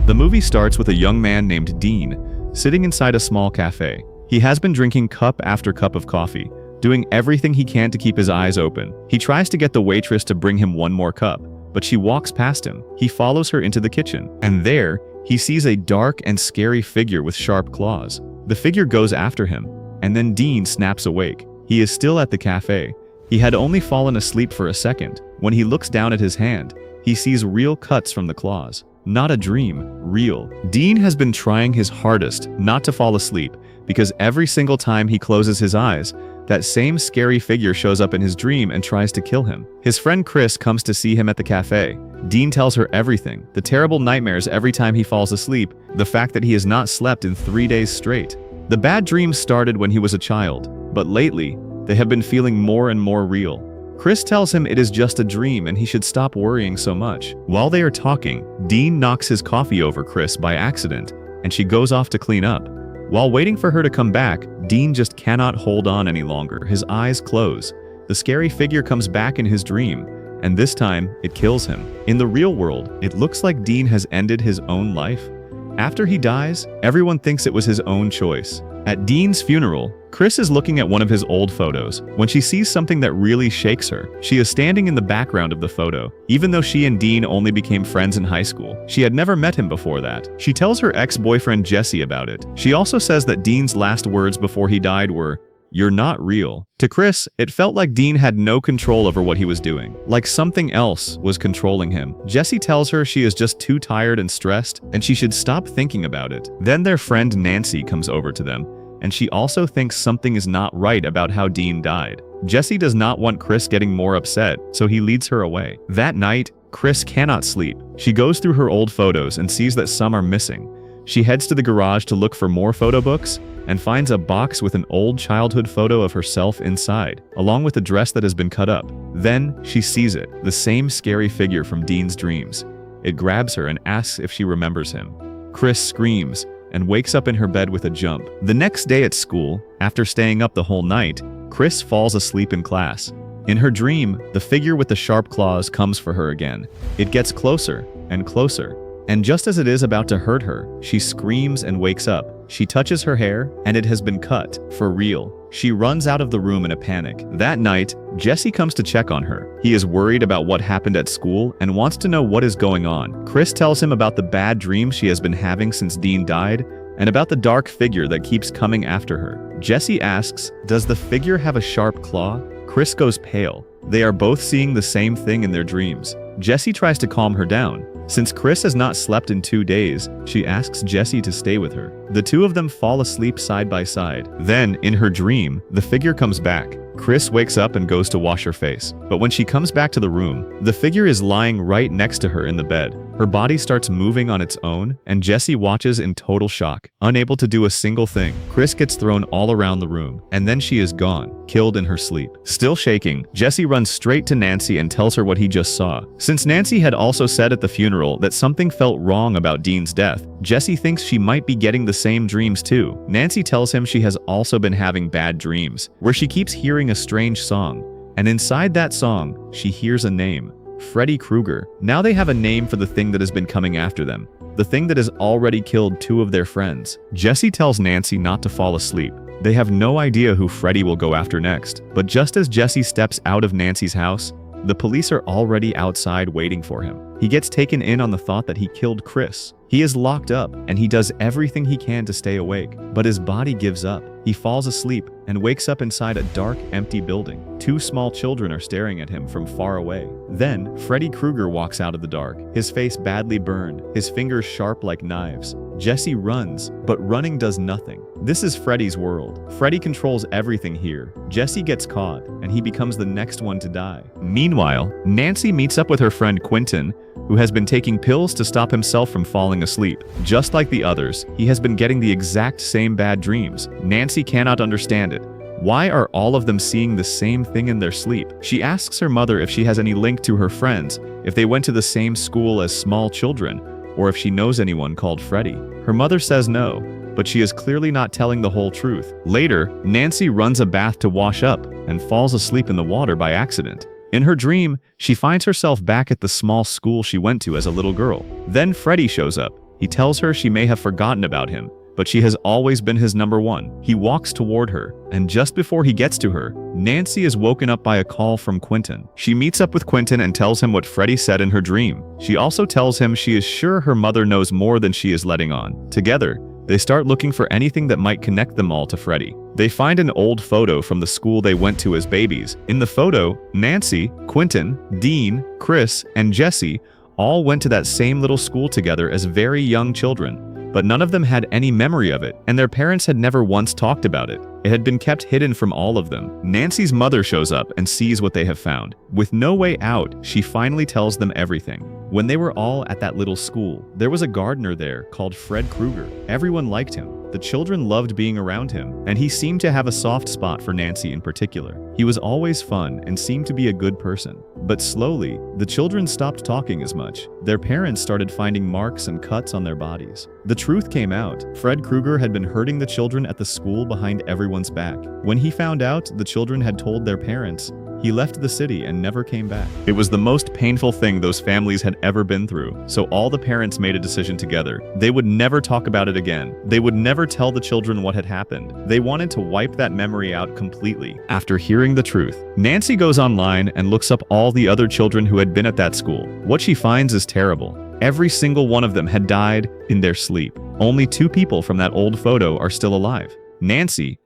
The movie starts with a young man named Dean sitting inside a small cafe. He has been drinking cup after cup of coffee, doing everything he can to keep his eyes open. He tries to get the waitress to bring him one more cup, but she walks past him. He follows her into the kitchen, and there, he sees a dark and scary figure with sharp claws. The figure goes after him, and then Dean snaps awake. He is still at the cafe. He had only fallen asleep for a second. When he looks down at his hand, he sees real cuts from the claws. Not a dream, real. Dean has been trying his hardest not to fall asleep because every single time he closes his eyes, that same scary figure shows up in his dream and tries to kill him. His friend Chris comes to see him at the cafe. Dean tells her everything, the terrible nightmares every time he falls asleep, the fact that he has not slept in 3 days straight. The bad dreams started when he was a child, but lately, they have been feeling more and more real. Chris tells him it is just a dream and he should stop worrying so much. While they are talking, Dean knocks his coffee over Chris by accident, and she goes off to clean up. While waiting for her to come back, Dean just cannot hold on any longer. His eyes close. The scary figure comes back in his dream, and this time, it kills him. In the real world, it looks like Dean has ended his own life. After he dies, everyone thinks it was his own choice. At Dean's funeral, Chris is looking at one of his old photos when she sees something that really shakes her. She is standing in the background of the photo. Even though she and Dean only became friends in high school, she had never met him before that. She tells her ex-boyfriend Jesse about it. She also says that Dean's last words before he died were, "You're not real." To Chris, it felt like Dean had no control over what he was doing, like something else was controlling him. Jesse tells her she is just too tired and stressed, and she should stop thinking about it. Then their friend Nancy comes over to them, and she also thinks something is not right about how Dean died. Jesse does not want Chris getting more upset, so he leads her away. That night, Chris cannot sleep. She goes through her old photos and sees that some are missing. She heads to the garage to look for more photo books and finds a box with an old childhood photo of herself inside, along with a dress that has been cut up. Then she sees it, the same scary figure from Dean's dreams. It grabs her and asks if she remembers him. Chris screams and wakes up in her bed with a jump. The next day at school, after staying up the whole night, Chris falls asleep in class. In her dream, the figure with the sharp claws comes for her again. It gets closer and closer, and just as it is about to hurt her, she screams and wakes up. She touches her hair, and it has been cut, for real. She runs out of the room in a panic. That night, Jesse comes to check on her. He is worried about what happened at school and wants to know what is going on. Chris tells him about the bad dreams she has been having since Dean died, and about the dark figure that keeps coming after her. Jesse asks, "Does the figure have a sharp claw?" Chris goes pale. They are both seeing the same thing in their dreams. Jesse tries to calm her down. Since Chris has not slept in 2 days, she asks Jesse to stay with her. The two of them fall asleep side by side. Then, in her dream, the figure comes back. Chris wakes up and goes to wash her face. But when she comes back to the room, the figure is lying right next to her in the bed. Her body starts moving on its own, and Jesse watches in total shock, unable to do a single thing. Chris gets thrown all around the room, and then she is gone, killed in her sleep. Still shaking, Jesse runs straight to Nancy and tells her what he just saw. Since Nancy had also said at the funeral that something felt wrong about Dean's death, Jesse thinks she might be getting the same dreams too. Nancy tells him she has also been having bad dreams, where she keeps hearing a strange song, and inside that song, she hears a name. Freddy Krueger. Now they have a name for the thing that has been coming after them, the thing that has already killed 2 of their friends. Jesse tells Nancy not to fall asleep. They have no idea who Freddy will go after next, but just as Jesse steps out of Nancy's house, the police are already outside waiting for him. He gets taken in on the thought that he killed Chris. He is locked up, and he does everything he can to stay awake, but his body gives up. He falls asleep and wakes up inside a dark, empty building. 2 small children are staring at him from far away. Then, Freddy Krueger walks out of the dark, his face badly burned, his fingers sharp like knives. Jesse runs, but running does nothing. This is Freddy's world. Freddy controls everything here. Jesse gets caught, and he becomes the next one to die. Meanwhile, Nancy meets up with her friend Quentin, who has been taking pills to stop himself from falling asleep. Just like the others, he has been getting the exact same bad dreams. Nancy cannot understand it. Why are all of them seeing the same thing in their sleep? She asks her mother if she has any link to her friends, if they went to the same school as small children, or if she knows anyone called Freddy. Her mother says no, but she is clearly not telling the whole truth. Later, Nancy runs a bath to wash up and falls asleep in the water by accident. In her dream, she finds herself back at the small school she went to as a little girl. Then Freddy shows up. He tells her she may have forgotten about him, but she has always been his number one. He walks toward her, and just before he gets to her, Nancy is woken up by a call from Quentin. She meets up with Quentin and tells him what Freddy said in her dream. She also tells him she is sure her mother knows more than she is letting on. Together, they start looking for anything that might connect them all to Freddy. They find an old photo from the school they went to as babies. In the photo, Nancy, Quentin, Dean, Chris, and Jesse all went to that same little school together as very young children. But none of them had any memory of it, and their parents had never once talked about it. It had been kept hidden from all of them. Nancy's mother shows up and sees what they have found. With no way out, she finally tells them everything. When they were all at that little school, there was a gardener there called Fred Krueger. Everyone liked him. The children loved being around him, and he seemed to have a soft spot for Nancy in particular. He was always fun and seemed to be a good person. But slowly, the children stopped talking as much. Their parents started finding marks and cuts on their bodies. The truth came out. Fred Krueger had been hurting the children at the school behind everyone's back. When he found out the children had told their parents, he left the city and never came back. It was the most painful thing those families had ever been through, so all the parents made a decision together. They would never talk about it again. They would never tell the children what had happened. They wanted to wipe that memory out completely. After hearing the truth, Nancy goes online and looks up all the other children who had been at that school. What she finds is terrible. Every single one of them had died in their sleep. Only 2 people from that old photo are still alive: Nancy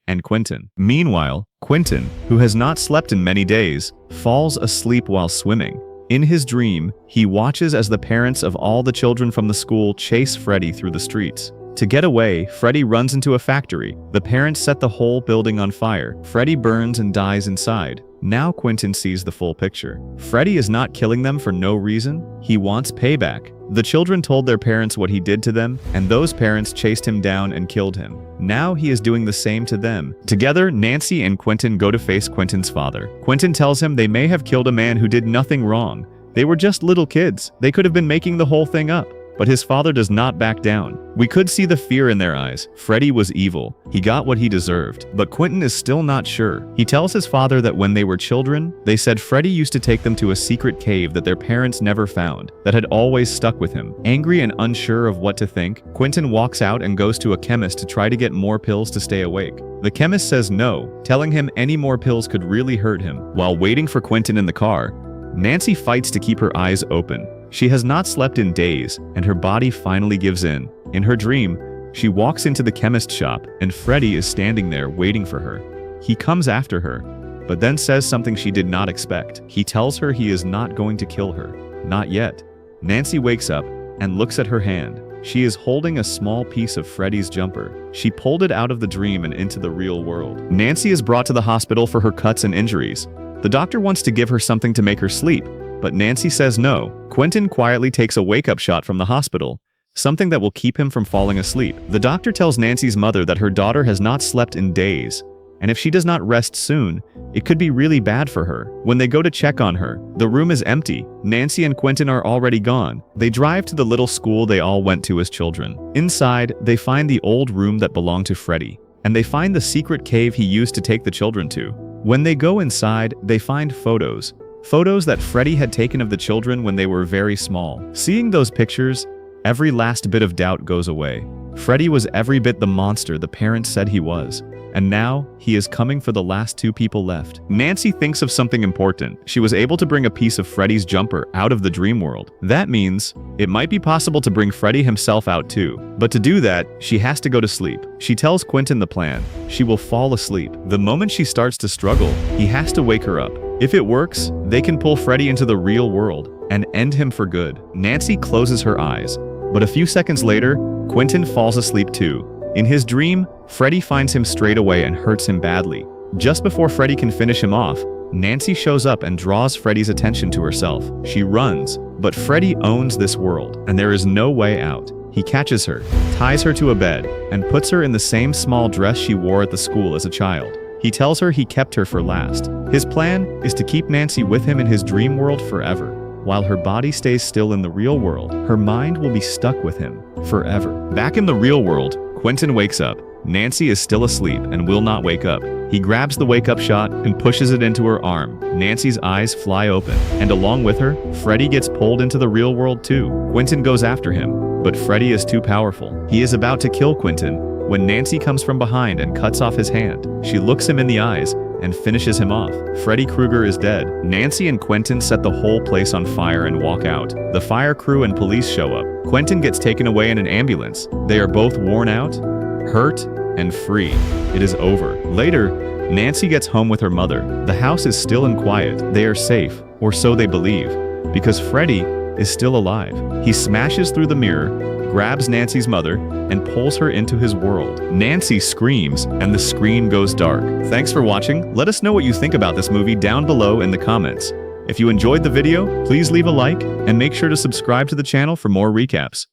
and Quentin. Meanwhile, Quentin, who has not slept in many days, falls asleep while swimming. In his dream, he watches as the parents of all the children from the school chase Freddy through the streets. To get away, Freddy runs into a factory. The parents set the whole building on fire. Freddy burns and dies inside. Now Quentin sees the full picture. Freddy is not killing them for no reason. He wants payback. The children told their parents what he did to them, and those parents chased him down and killed him. Now he is doing the same to them. Together, Nancy and Quentin go to face Quentin's father. Quentin tells him they may have killed a man who did nothing wrong. They were just little kids. They could have been making the whole thing up. But his father does not back down. We could see the fear in their eyes. Freddy was evil. He got what he deserved. But Quentin is still not sure. He tells his father that when they were children, they said Freddy used to take them to a secret cave that their parents never found, that had always stuck with him. Angry and unsure of what to think, Quentin walks out and goes to a chemist to try to get more pills to stay awake. The chemist says no, telling him any more pills could really hurt him. While waiting for Quentin in the car, Nancy fights to keep her eyes open. She has not slept in days, and her body finally gives in. In her dream, she walks into the chemist shop, and Freddy is standing there waiting for her. He comes after her, but then says something she did not expect. He tells her he is not going to kill her. Not yet. Nancy wakes up and looks at her hand. She is holding a small piece of Freddy's jumper. She pulled it out of the dream and into the real world. Nancy is brought to the hospital for her cuts and injuries. The doctor wants to give her something to make her sleep, but Nancy says no. Quentin quietly takes a wake-up shot from the hospital, something that will keep him from falling asleep. The doctor tells Nancy's mother that her daughter has not slept in days, and if she does not rest soon, it could be really bad for her. When they go to check on her, the room is empty. Nancy and Quentin are already gone. They drive to the little school they all went to as children. Inside, they find the old room that belonged to Freddy, and they find the secret cave he used to take the children to. When they go inside, they find photos that Freddy had taken of the children when they were very small. Seeing those pictures, every last bit of doubt goes away. Freddy was every bit the monster the parents said he was, and now he is coming for the last 2 people left. Nancy thinks of something important. She was able to bring a piece of Freddy's jumper out of the dream world. That means it might be possible to bring Freddy himself out too. But to do that, she has to go to sleep. She tells Quentin the plan. She will fall asleep. The moment she starts to struggle, he has to wake her up. If it works, they can pull Freddy into the real world and end him for good. Nancy closes her eyes, but a few seconds later, Quentin falls asleep too. In his dream, Freddy finds him straight away and hurts him badly. Just before Freddy can finish him off, Nancy shows up and draws Freddy's attention to herself. She runs, but Freddy owns this world, and there is no way out. He catches her, ties her to a bed, and puts her in the same small dress she wore at the school as a child. He tells her he kept her for last. His plan is to keep Nancy with him in his dream world forever. While her body stays still in the real world, her mind will be stuck with him forever. Back in the real world, Quentin wakes up. Nancy is still asleep and will not wake up. He grabs the wake-up shot and pushes it into her arm. Nancy's eyes fly open, and along with her, Freddy gets pulled into the real world too. Quentin goes after him, but Freddy is too powerful. He is about to kill Quentin when Nancy comes from behind and cuts off his hand. She looks him in the eyes and finishes him off. Freddy Krueger is dead. Nancy and Quentin set the whole place on fire and walk out. The fire crew and police show up. Quentin gets taken away in an ambulance. They are both worn out, hurt, and free. It is over. Later, Nancy gets home with her mother. The house is still and quiet. They are safe, or so they believe, because Freddy is still alive. He smashes through the mirror, grabs Nancy's mother, and pulls her into his world. Nancy screams, and the screen goes dark. Thanks for watching. Let us know what you think about this movie down below in the comments. If you enjoyed the video, please leave a like, and make sure to subscribe to the channel for more recaps.